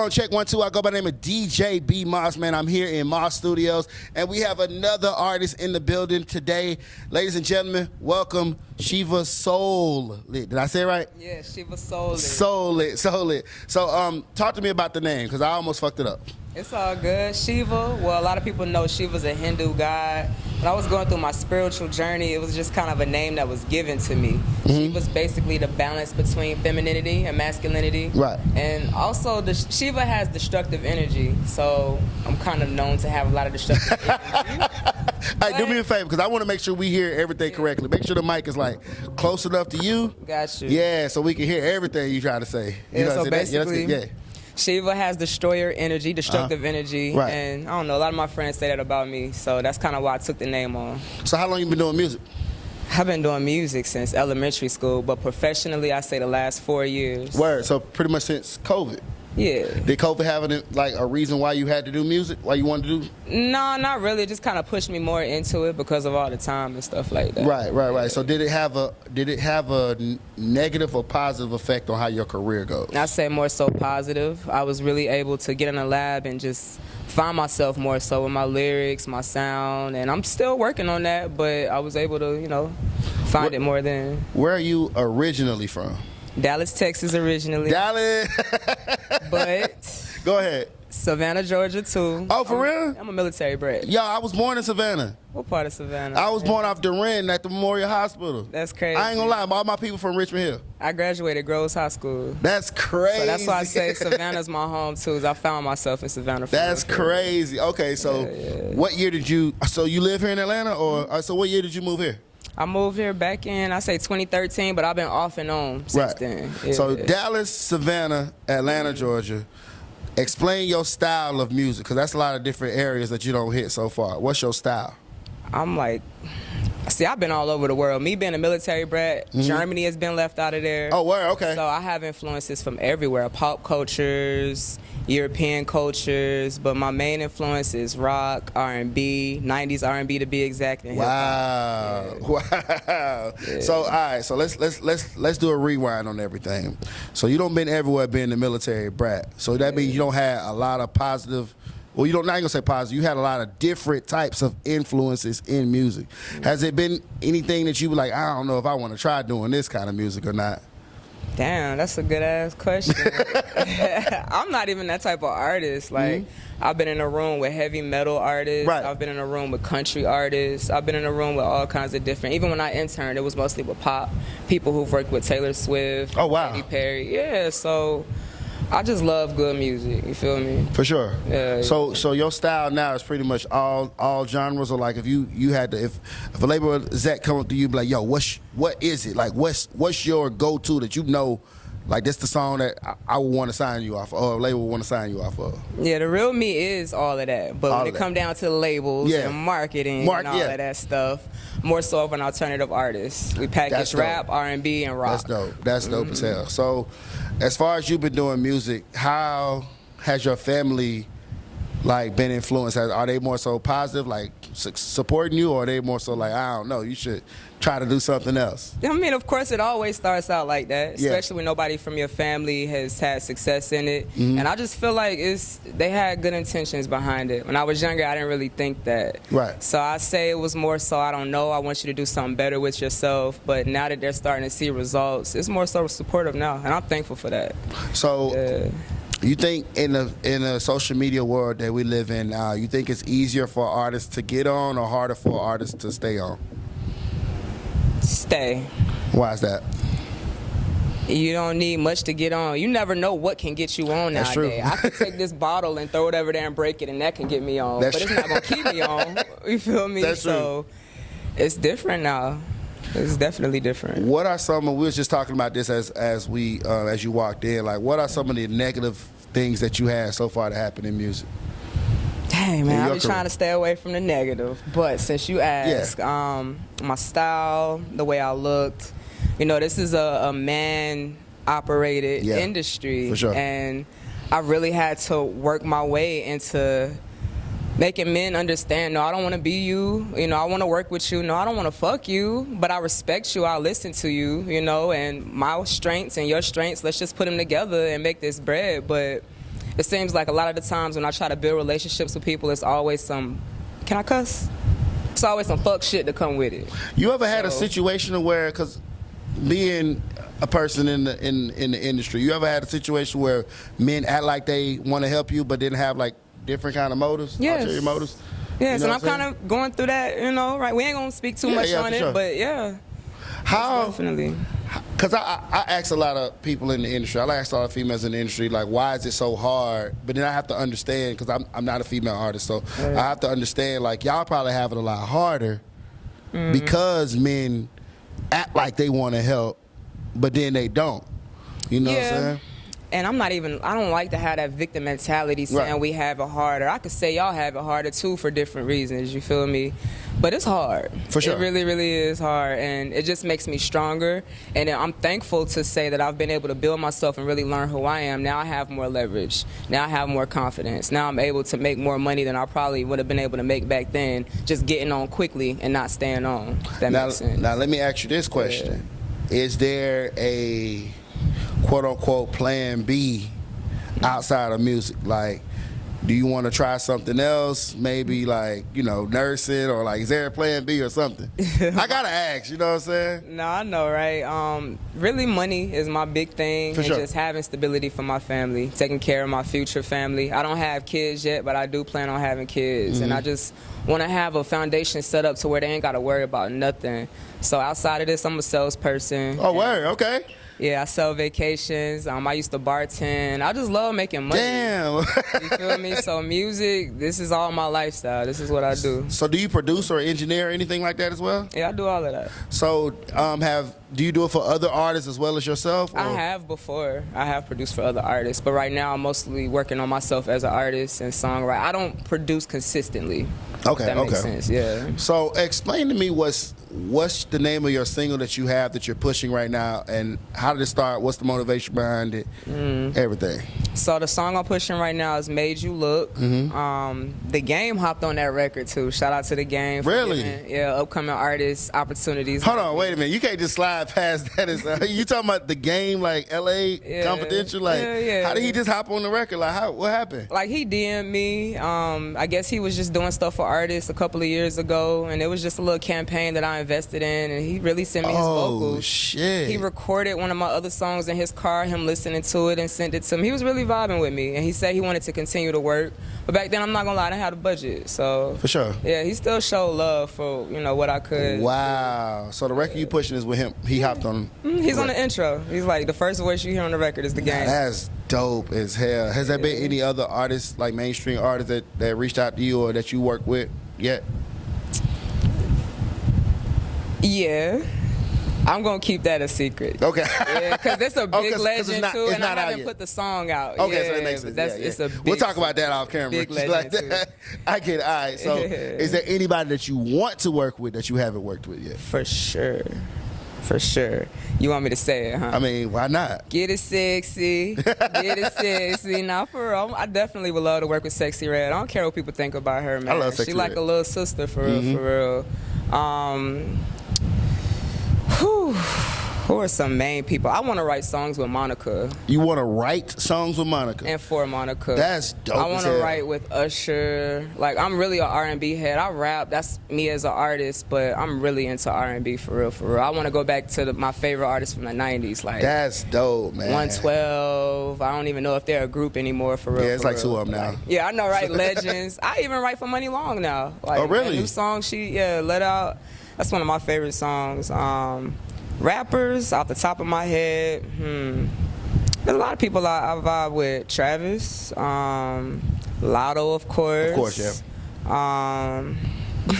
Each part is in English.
Microphone check 1 2. I go by the name of DJ B Moss, man. I'm here in Moss Studios, and we have another artist in the building today. Ladies and gentlemen, welcome Shiva Soullit. Did I say it right? Yeah, Shiva Soullit. Soullit. So, talk to me about the name, because I almost fucked it up. It's all good. Shiva, well, a lot of people know Shiva's a Hindu god. When I was going through my spiritual journey, it was just kind of a name that was given to me. Shiva's basically the balance between femininity and masculinity. Right. And also, Shiva has destructive energy, so I'm kind of known to have a lot of destructive energy. Hey, do me a favor, because I want to make sure we hear everything correctly. Make sure the mic is like close enough to you. Got you. Yeah, so we can hear everything you try to say. You know, so basically, yeah. Shiva has destroyer energy, destructive energy, right. And I don't know, a lot of my friends say that about me, so that's kind of why I took the name on. So how long you been doing music? I've been doing music since elementary school, but professionally, I say the last 4 years. Word, so pretty much since COVID. Yeah. Did COVID have like a reason why you had to do music? Why you wanted to do? No, not really. It just kind of pushed me more into it because of all the time and stuff like that. Right. So did it have a negative or positive effect on how your career goes? I say more so positive. I was really able to get in the lab and just find myself more so with my lyrics, my sound, and I'm still working on that, but I was able to, you know, find it more than. Where are you originally from? Dallas, Texas originally. Dallas. But go ahead. Savannah, Georgia too. Oh, for real? I'm a military brat. Yo, I was born in Savannah. What part of Savannah? I was born off Duran at the Memorial Hospital. That's crazy. I ain't gonna lie, all my people from Richmond Hill. I graduated Groves High School. That's crazy. So that's why I say Savannah's my home too. Is I found myself in Savannah. That's crazy. Okay, so what year did you? So you live here in Atlanta, or so what year did you move here? I moved here back in, I say 2013, but I've been off and on since then. Yeah. So Dallas, Savannah, Atlanta, Georgia. Explain your style of music, because that's a lot of different areas that you don't hit so far. What's your style? I'm like, see, I've been all over the world. Me being a military brat, Germany has been left out of there. Oh, where? Okay. So I have influences from everywhere, pop cultures, European cultures, but my main influence is rock, R&B, 90s R&B to be exact, and wow. hip-hop. Wow. Yeah. So all right, so let's do a rewind on everything. So you don't been everywhere being a military brat. So that means you don't have a lot of positive. Well, you don't. Not gonna say positive. You had a lot of different types of influences in music. Has it been anything that you were like, I don't know if I want to try doing this kind of music or not? Damn, that's a good ass question. I'm not even that type of artist. Like, I've been in a room with heavy metal artists. Right. I've been in a room with country artists. I've been in a room with all kinds of different. Even when I interned, it was mostly with pop. People who've worked with Taylor Swift. Oh, wow. Katy Perry. Yeah, so I just love good music. You feel me? For sure. Yeah. So your style now is pretty much all genres, or like if you had to, if a label exec come up to you, be like, yo, what is it? Like what's your go-to that you know, like this the song that I would want to sign you off, or a label would want to sign you off of? Yeah, the real me is all of that. But when it come down to the labels and marketing and all of that stuff, more so of an alternative artist. We package rap, R&B, and rock. That's dope. That's dope as hell. So, as far as you've been doing music, how has your family like been influenced? Are they more so positive, like supporting you, or are they more so like, I don't know, you should try to do something else? I mean, of course, it always starts out like that, especially when nobody from your family has had success in it. And I just feel like they had good intentions behind it. When I was younger, I didn't really think that. Right. So I say it was more so, I don't know, I want you to do something better with yourself. But now that they're starting to see results, it's more so supportive now, and I'm thankful for that. So. You think in the social media world that we live in now, you think it's easier for artists to get on or harder for artists to stay on? Stay. Why is that? You don't need much to get on. You never know what can get you on nowadays. True. I could take this bottle and throw it over there and break it, and that can get me on. But it's not going to keep me on. You feel me? That's so it's different now. It's definitely different. What are some of, we was just talking about this as you walked in, like what are some of the negative things that you had so far that happened in music? Dang, man, I've been trying to stay away from the negative. But since you asked, my style, the way I looked, you know, this is a man-operated industry. For sure. And I really had to work my way into making men understand, no, I don't want to be you. You know, I want to work with you. No, I don't want to fuck you, but I respect you. I listen to you, you know, and my strengths and your strengths, let's just put them together and make this bread. But it seems like a lot of the times when I try to build relationships with people, it's always some, can I cuss? It's always some fuck shit to come with it. You ever had a situation where, because being a person in the industry, you ever had a situation where men act like they want to help you, but didn't have like different kind of motives, ulterior motives? Yes, you know and I'm kind of going through that, you know, right? We ain't gonna speak too much on it, sure. but yeah. How? Definitely. Because I ask a lot of people in the industry, I ask a lot of females in the industry, like, why is it so hard? But then I have to understand, because I'm not a female artist, so I have to understand, like, y'all probably have it a lot harder because men act like they want to help, but then they don't. You know what I'm saying? And I don't like to have that victim mentality saying we have it harder. I could say y'all have it harder too for different reasons, you feel me? But it's hard. For sure. It really, really is hard. And it just makes me stronger. And I'm thankful to say that I've been able to build myself and really learn who I am. Now I have more leverage. Now I have more confidence. Now I'm able to make more money than I probably would have been able to make back then, just getting on quickly and not staying on. That makes sense. Now let me ask you this question. Is there a quote-unquote plan B outside of music? Like, do you want to try something else? Maybe like, you know, nursing, or like, is there a plan B or something? I gotta ask, you know what I'm saying? No, I know, right? Really, money is my big thing. For and sure. Just having stability for my family, taking care of my future family. I don't have kids yet, but I do plan on having kids. And I just want to have a foundation set up to where they ain't got to worry about nothing. So outside of this, I'm a salesperson. Oh, word, okay. Yeah, I sell vacations. I used to bartend. I just love making money. Damn. You feel me? So music, this is all my lifestyle. This is what I do. So do you produce or engineer or anything like that as well? Yeah, I do all of that. So do you do it for other artists as well as yourself? Or? I have before. I have produced for other artists, but right now I'm mostly working on myself as an artist and songwriter. I don't produce consistently. Okay, That makes sense, yeah. So explain to me what's the name of your single that you have that you're pushing right now, and how did it start? What's the motivation behind it? Everything. So the song I'm pushing right now is Made You Look. The Game hopped on that record too. Shout out to The Game. For Really? giving, upcoming artists opportunities. Hold on, wait a minute. You can't just slide past that. You talking about The Game, like L.A. Confidential? Like, how did he just hop on the record? Like, what happened? Like, he DM'd me. I guess he was just doing stuff for artists a couple of years ago, and it was just a little campaign that I invested in, and he really sent me his vocals. Oh, shit. He recorded one of my other songs in his car, him listening to it, and sent it to me. He was really vibing with me, and he said he wanted to continue to work. But back then, I'm not gonna lie, I didn't have the budget. So For sure. yeah, he still showed love for what I could. Wow. So the record you pushing is with him. He hopped on. He's on the intro. He's like, the first voice you hear on the record is The Game. That's dope as hell. Has there been any other artists, like mainstream artists, that reached out to you or that you work with yet? Yeah. I'm gonna keep that a secret. Okay. Yeah, because it's a big legend too, and I haven't yet. put the song out. Okay, so that makes sense. It's a big, we'll talk about that off camera. big Like legend that. I get it. All right. So, is there anybody that you want to work with that you haven't worked with yet? For sure. For sure. You want me to say it, huh? I mean, why not? Get it sexy. Get it sexy. Now, for real, I definitely would love to work with Sexy Red. I don't care what people think about her, man. I love Sexy She like Red. a little sister, for real, for real. Who are some main people? I want to write songs with Monica. You want to write songs with Monica? And for Monica. That's dope. I want to write with Usher. Like, I'm really an R&B head. I rap. That's me as an artist, but I'm really into R&B for real, for real. I want to go back to my favorite artists from the 90s. Like, that's dope, man. 112. I don't even know if they're a group anymore, for real. Yeah, it's for like real. two of them now. Like, yeah, I know, right? Legends. I even write for Money Long now. Like, oh, really? That new song she let out. That's one of my favorite songs. Rappers, off the top of my head, there's a lot of people I vibe with. Travis, Lotto, of course. Of course, yeah.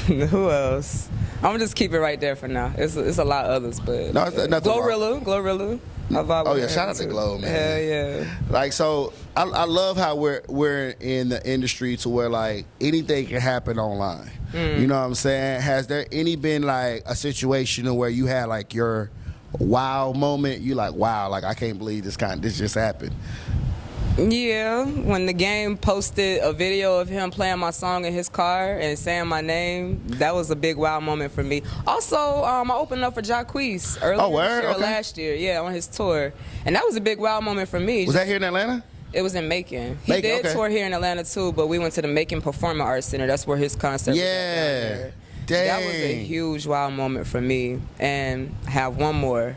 Who else? I'm gonna just keep it right there for now. It's a lot of others, but no, it's nothing wrong. Glorilla. I vibe Oh with yeah, her shout out to too. Glow, man. Hell yeah. Like, so I love how we're in the industry to where like anything can happen online. You know what I'm saying? Has there been like a situation where you had like your wow moment? You like, wow, like I can't believe this just happened. Yeah, when The Game posted a video of him playing my song in his car and saying my name, that was a big wow moment for me. Also, I opened up for Jacquees earlier this year or last year, on his tour. And that was a big wow moment for me. Was that here in Atlanta? It was in Macon. He Macon, did okay. tour here in Atlanta too, but we went to the Macon Performing Arts Center. That's where his concert was at down there. Dang. That was a huge wow moment for me. And I have one more.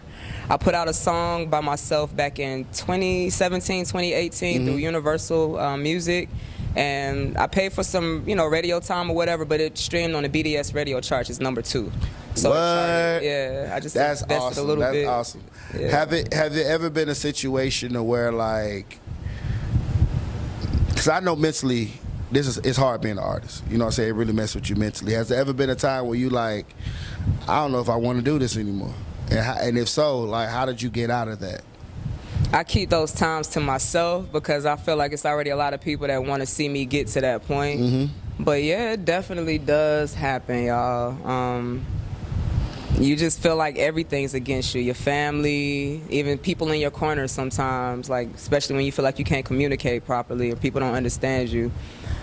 I put out a song by myself back in 2017, 2018 through Universal Music. And I paid for some, radio time or whatever, but it streamed on the BDS radio charts. It's number 2. So What? it charted. Yeah, I just That's invested awesome. a little That's bit. awesome. Yeah. Have there ever been a situation where, like, because I know mentally, it's hard being an artist. You know what I'm saying? It really messes with you mentally. Has there ever been a time where you like, I don't know if I want to do this anymore? And if so, like, how did you get out of that? I keep those times to myself because I feel like it's already a lot of people that want to see me get to that point. But yeah, it definitely does happen, y'all. You just feel like everything's against you. Your family, even people in your corner sometimes, like especially when you feel like you can't communicate properly or people don't understand you.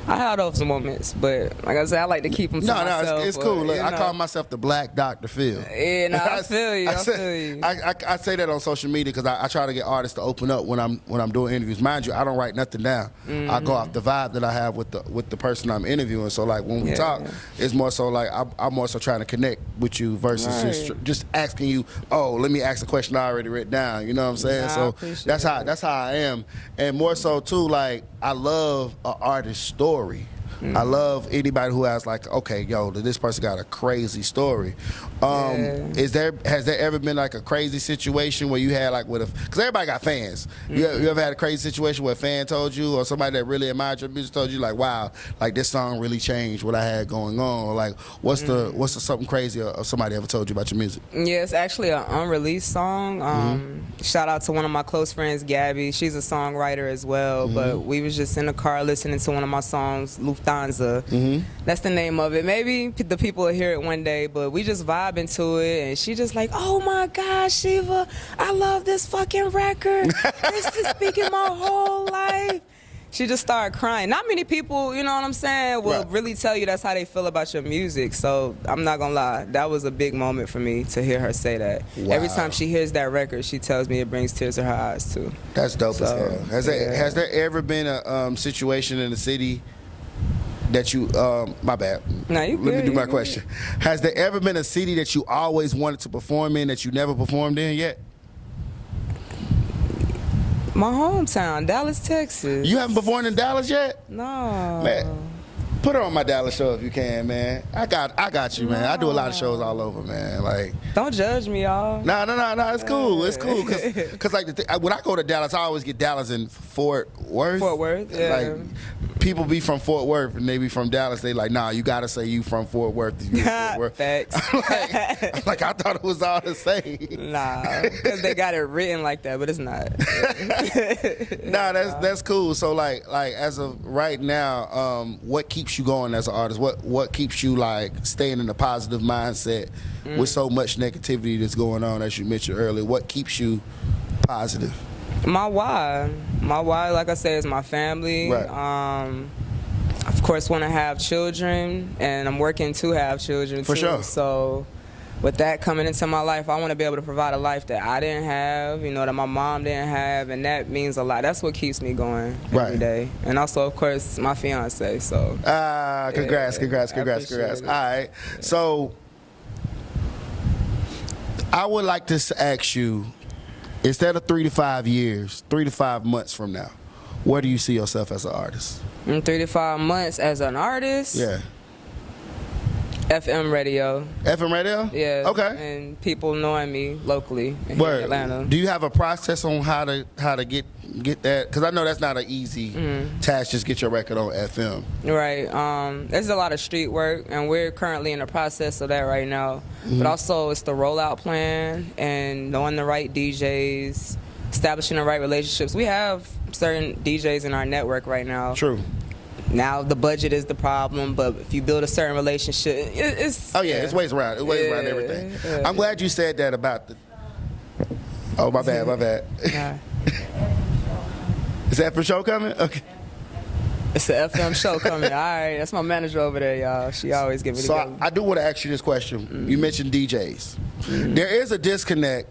I have those moments, but like I said, I like to keep them to myself. No, it's cool. Look, I call myself the Black Dr. Phil. Yeah, no, I feel you. I feel you. I say that on social media because I try to get artists to open up when I'm doing interviews. Mind you, I don't write nothing down. I go off the vibe that I have with the person I'm interviewing. So like when we talk, it's more so like I'm more so trying to connect with you versus just asking you. Oh, let me ask a question I already written down. You know what I'm saying? Nah, so that's how I am, and more so too. Like I love an artist's story. I love anybody who has like, okay, yo, this person got a crazy story. Has there ever been like a crazy situation where you had like because everybody got fans. You ever had a crazy situation where a fan told you or somebody that really admired your music told you like, wow, like this song really changed what I had going on? Or like what's the something crazy or somebody ever told you about your music? Yeah, it's actually an unreleased song. Shout out to one of my close friends, Gabby. She's a songwriter as well, but we was just in the car listening to one of my songs, Lufthansa. That's the name of it. Maybe the people will hear it one day, but we just vibing to it, and she just like, oh my gosh, Shiva, I love this fucking record. This is speaking my whole life. She just started crying. Not many people, you know what I'm saying, will really tell you that's how they feel about your music. So I'm not gonna lie, that was a big moment for me to hear her say that. Wow. Every time she hears that record, she tells me it brings tears to her eyes too. That's dope as hell. Has there ever been a situation in the city that you, my bad. No, you good. Let me do my question. Has there ever been a city that you always wanted to perform in that you never performed in yet? My hometown, Dallas, Texas. You haven't performed in Dallas yet? No. Man, put her on my Dallas show if you can, man. I got you, man. I do a lot of shows all over, man. Like, don't judge me, y'all. No. It's cool. It's cool. Cause like when I go to Dallas, I always get Dallas in Fort Worth. Fort Worth, yeah. Like, people be from Fort Worth and they be from Dallas. They like, nah, you gotta say you from Fort Worth. You Fort Worth. Facts. I'm like, I thought it was all the same. Nah, because they got it written like that, but it's not. Nah, that's cool. So like as of right now, what keeps you going as an artist? What keeps you like staying in a positive mindset with so much negativity that's going on, as you mentioned earlier? What keeps you positive? My why, like I said, is my family. Right. Of course, want to have children, and I'm working to have children For too. sure. So, with that coming into my life, I want to be able to provide a life that I didn't have, that my mom didn't have, and that means a lot. That's what keeps me going every day. And also, of course, my fiance. So. Congrats. All right. So, I would like to ask you, instead of 3 to 5 years, 3 to 5 months from now, where do you see yourself as an artist? In 3 to 5 months as an artist? Yeah. FM radio. FM radio? Yeah. Okay. And people knowing me locally in Atlanta. Do you have a process on how to get that? Because I know that's not an easy task. Just get your record on FM. Right. There's a lot of street work, and we're currently in the process of that right now. But also, it's the rollout plan and knowing the right DJs, establishing the right relationships. We have certain DJs in our network right now. True. Now the budget is the problem, but if you build a certain relationship, it's it's ways around. It's ways around everything. Yeah. I'm glad you said that about the. Oh, my bad. Nah. Is that for show coming? Okay. It's an FM show coming. All right, that's my manager over there, y'all. She always give me the So I do want to ask you this question. You mentioned DJs. There is a disconnect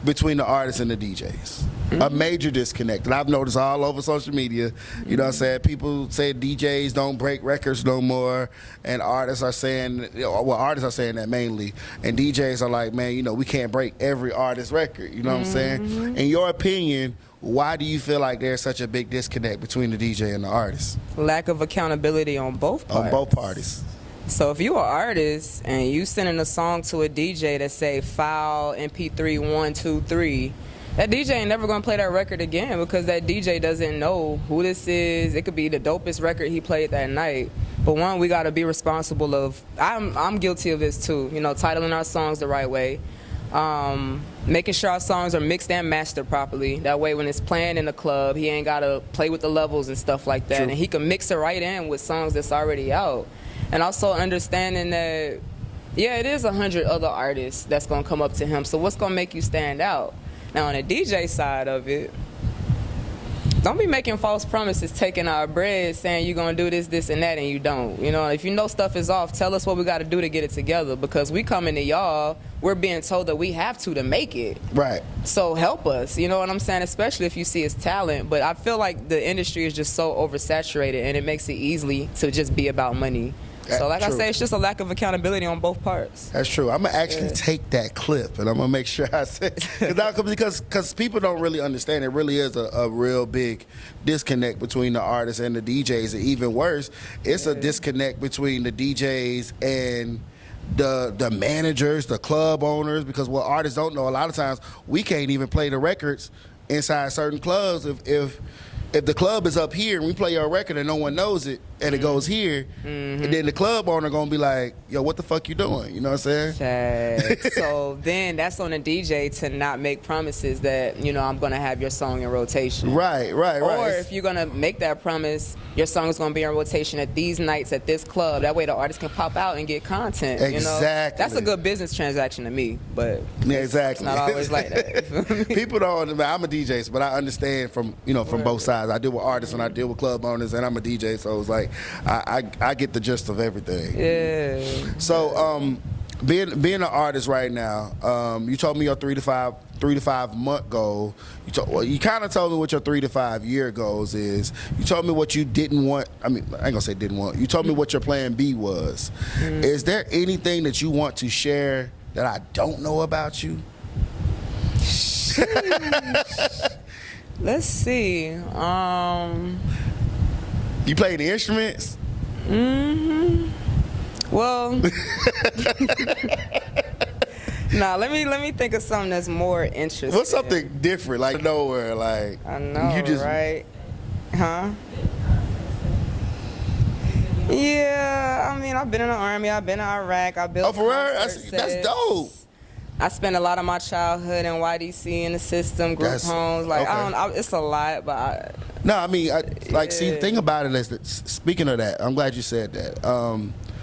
between the artists and the DJs. A major disconnect. And I've noticed all over social media, you know what I'm saying? People say DJs don't break records no more, and artists are saying, well, artists are saying that mainly, and DJs are like, man, you know, we can't break every artist's record, you know what I'm saying? In your opinion, why do you feel like there's such a big disconnect between the DJ and the artist? Lack of accountability on both parts. On both parties. So if you are an artist and you sending a song to a DJ that say file MP3 123, that DJ ain't never gonna play that record again because that DJ doesn't know who this is. It could be the dopest record he played that night. But one, we gotta be responsible of. I'm guilty of this too. You know, titling our songs the right way, making sure our songs are mixed and mastered properly. That way, when it's playing in the club, he ain't gotta play with the levels and stuff like that, and he can mix it right in with songs that's already out. And also understanding that, yeah, it is 100 other artists that's gonna come up to him. So what's gonna make you stand out? Now, on the DJ side of it, don't be making false promises, taking our bread, saying you're going to do this, this, and that, and you don't. You know, if you know stuff is off, tell us what we got to do to get it together, because we coming to y'all, we're being told that we have to make it. Right. So help us, you know what I'm saying, especially if you see it's talent. But I feel like the industry is just so oversaturated, and it makes it easy to just be about money. So like I say, it's just a lack of accountability on both parts. That's true. I'm going to actually take that clip, and I'm going to make sure I say because people don't really understand. It really is a real big disconnect between the artists and the DJs. And even worse, it's a disconnect between the DJs and the managers, the club owners, because what artists don't know, a lot of times we can't even play the records inside certain clubs if the club is up here and we play your record and no one knows it and it goes here, and then the club owner gonna be like, yo, what the fuck you doing? You know what I'm saying? So then that's on the DJ to not make promises that, you know, I'm gonna have your song in rotation. Right. Or if you're gonna make that promise, your song is gonna be in rotation at these nights at this club. That way the artist can pop out and get content. Exactly. You know? That's a good business transaction to me, but exactly. It's not always like that. People don't. I'm a DJ, but I understand from both sides. I deal with artists and I deal with club owners, and I'm a DJ, so it's like I get the gist of everything. Yeah. So being an artist right now, you told me your 3 to 5 month goal. You kind of told me what your 3 to 5 year goals is. You told me what you didn't want. I mean, I ain't gonna say didn't want. You told me what your plan B was. Is there anything that you want to share that I don't know about you? Let's see. You play the instruments? Well, nah. Let me think of something that's more interesting. What's something different, like nowhere, like I know, you just, right? Huh? Yeah. I mean, I've been in the Army. I've been in Iraq. I built. Oh, for real? That's dope. I spent a lot of my childhood in YDC in the system, group homes. Like it's a lot, but no, I mean, see, the thing about it is that, speaking of that, I'm glad you said that,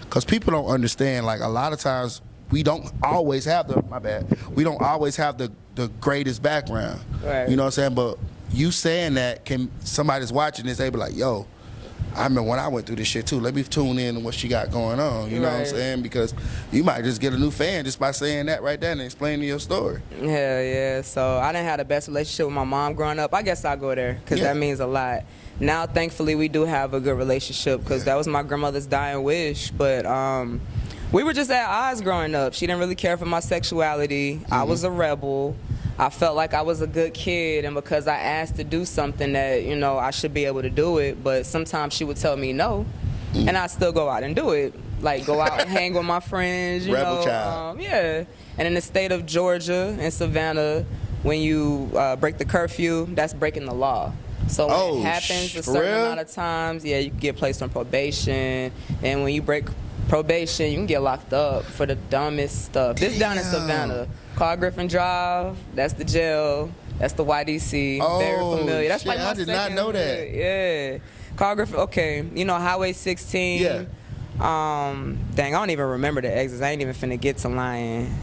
because people don't understand. Like, a lot of times we don't always have we don't always have the greatest background. Right. You know what I'm saying? But you saying that, somebody's watching this, they be like, yo, I remember when I went through this shit too. Let me tune in to what she got going on. You know what I'm saying? Because you might just get a new fan just by saying that right there and explaining your story. Hell yeah. So I didn't have the best relationship with my mom growing up. I guess I'll go there because that means a lot. Now, thankfully, we do have a good relationship because that was my grandmother's dying wish. But we were just at odds growing up. She didn't really care for my sexuality. I was a rebel. I felt like I was a good kid, and because I asked to do something that, you know, I should be able to do it, but sometimes she would tell me no, and I still go out and do it. Like, go out and hang with my friends, you Rebel know. Child. Yeah. And in the state of Georgia and Savannah, when you break the curfew, that's breaking the law. So when it happens a certain amount of times, you can get placed on probation, and when you break probation, you can get locked up for the dumbest stuff. Damn. This down in Savannah. Carl Griffin Drive, that's the jail, that's the YDC, very familiar. That's shit, like my I did not know that. Yeah. Carl Griffin, okay, you know, Highway 16. Yeah. Dang, I don't even remember the exits. I ain't even finna get to lying.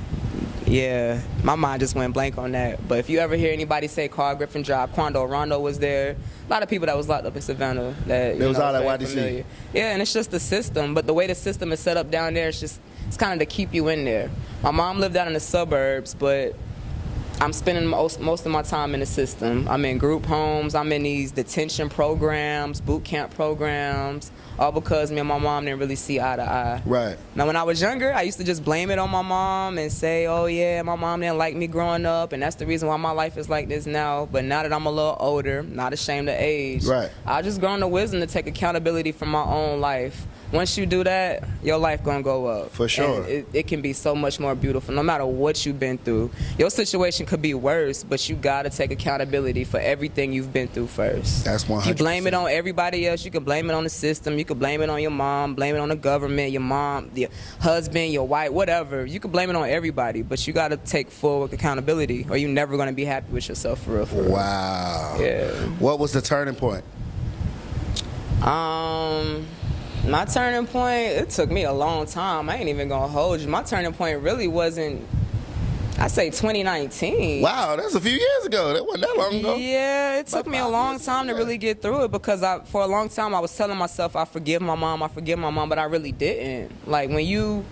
Yeah, my mind just went blank on that. But if you ever hear anybody say Carl Griffin Drive, Quando Rondo was there. A lot of people that was locked up in Savannah. That it was all at YDC. Familiar. Yeah, and it's just the system. But the way the system is set up down there, it's kind of to keep you in there. My mom lived out in the suburbs, but I'm spending most of my time in the system. I'm in group homes. I'm in these detention programs, boot camp programs, all because me and my mom didn't really see eye to eye. Right. Now, when I was younger, I used to just blame it on my mom and say, oh, yeah, my mom didn't like me growing up, and that's the reason why my life is like this now. But now that I'm a little older, not ashamed of age, right. I just grown the wisdom to take accountability for my own life. Once you do that, your life gonna go up. For sure. And it can be so much more beautiful, no matter what you've been through. Your situation could be worse, but you gotta take accountability for everything you've been through first. That's 100%. You blame it on everybody else. You can blame it on the system. You can blame it on your mom, blame it on the government, your mom, your husband, your wife, whatever. You can blame it on everybody, but you gotta take full accountability, or you're never gonna be happy with yourself for real. For real. Wow. Yeah. What was the turning point? My turning point, it took me a long time. I ain't even gonna hold you. My turning point really wasn't, I say 2019. Wow, that's a few years ago. That wasn't that long ago. Yeah, it took me a long time to yeah. really get through it, because for a long time I was telling myself I forgive my mom, but I really didn't. Like, when you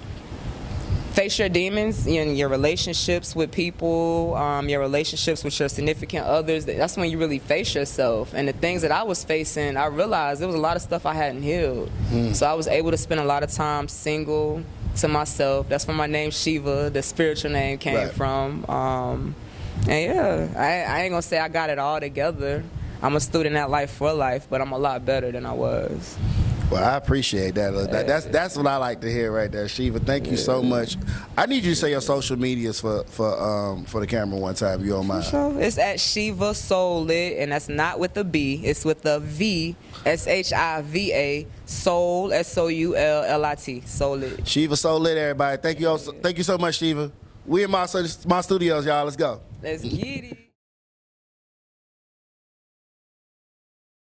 face your demons in your relationships with people, your relationships with your significant others, that's when you really face yourself. And the things that I was facing, I realized there was a lot of stuff I hadn't healed. So I was able to spend a lot of time single to myself. That's where my name Shiva, the spiritual name, came from. And yeah, I ain't gonna say I got it all together. I'm a student at Life for Life, but I'm a lot better than I was. Well, I appreciate that. That's what I like to hear right there, Shiva. Thank you so much. I need you to say your social medias for the camera one time, if you don't mind. Sure. It's at Shiva Soullit, and that's not with the B. It's with the V, SHIVA, Soul, SOULLIT, Soullit. Shiva Soullit, everybody. Thank you so much, Shiva. We in my studios, y'all. Let's go. Let's get it.